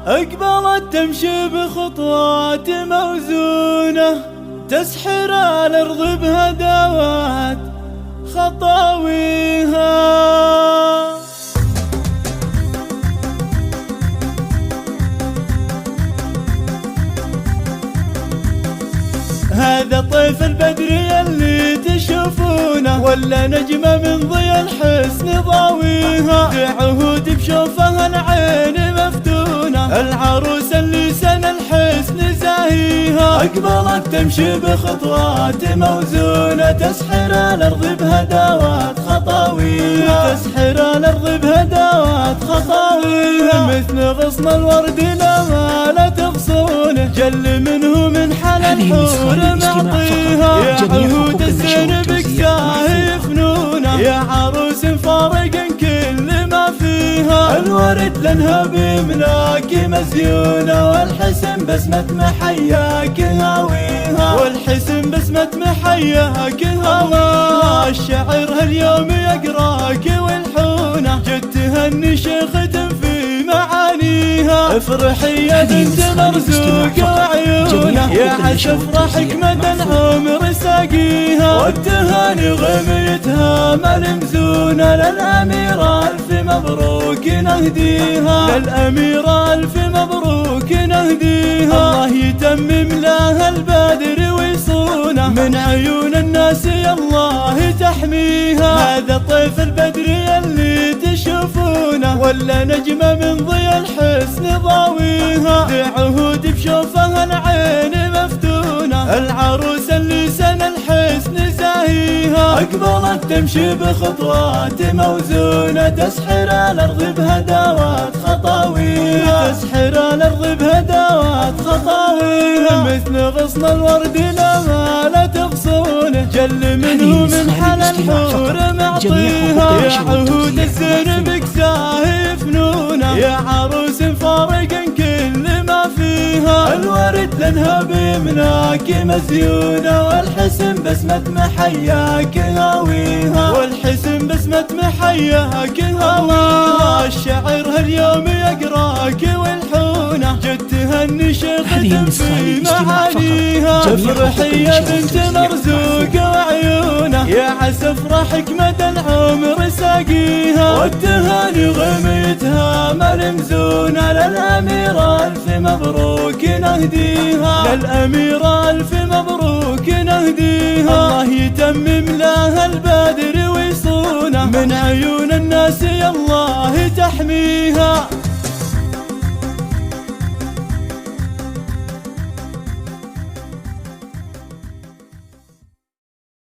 أقبلت تمشي بخطوات موزونة، تسحر الأرض بهدوات خطاويها. هذا طيف البدر اللي تشوفونه، ولا نجمة من ضيا الحسن ضاويها. بعهود بشوفها العين مفتونة، العروس اللي سنى الحسن زاهيها. أقبلت تمشي بخطوات موزونة، تسحر الأرض بهدوات خطاويها. تسحر الأرض بهدوات خطاويها. مثل غصن الورد لما لا تغصونه، جل منه من حلا الحور معطيها. يا عهود الزين بكساه يفنونه، يا عروس فارق كل ما فيها. الورد لانها بملاك مزيونه، والحسن بسمة محياك هاويها. والحسن بسمة محياك هاويها. الشعر هاليوم يقراك والحونه، جد تهني شيخة في معانيها. افرحي يا بنت مرزوق وعيونه، يا عسى افرحك مدى العمر ساقيها. والتهاني غميتها ملمزونه، للأميرة ألف مبروك نهديها. للأميرة ألف مبروك نهديها. الله يتمم لها البادر ويصونه، من عيون الناس يا الله تحميها. هذا طيف البدر اللي تشوفونه، ولا نجمة من ضيا الحسن ضاويها. بعهود بشوفها العين مفتونة، العروس اللي سنى الحسن زاهيها. أقبلت تمشي بخطوات موزونة، تسحر الأرض بهدوات خطاويها. تسحر الأرض بهدوات خطاويها. مثل غصن الورد لما لا تغصونه، جل منه من حلا الحور معطيها. يا عهود الزين بكساه يفنونه، يا عروس فارق كل ما فيها. الورد لانها بملاك مزيونه، والحسن بسمة محياك هاويها. والحسن بسمة محياك هاويها. الشعر هاليوم يقراك والحونه، جد تهني شيخة في معانيها. افرحي يا بنت مرزوق وعيونه، يا عسى افرحك مدى العمر ساقيها. والتهاني غميتها ملمزونه، للأميرة ألف مبروك نهديها. للأميرة ألف مبروك نهديها. الله يتمم لها البادر ويصونه، من عيون الناس يا الله تحميها.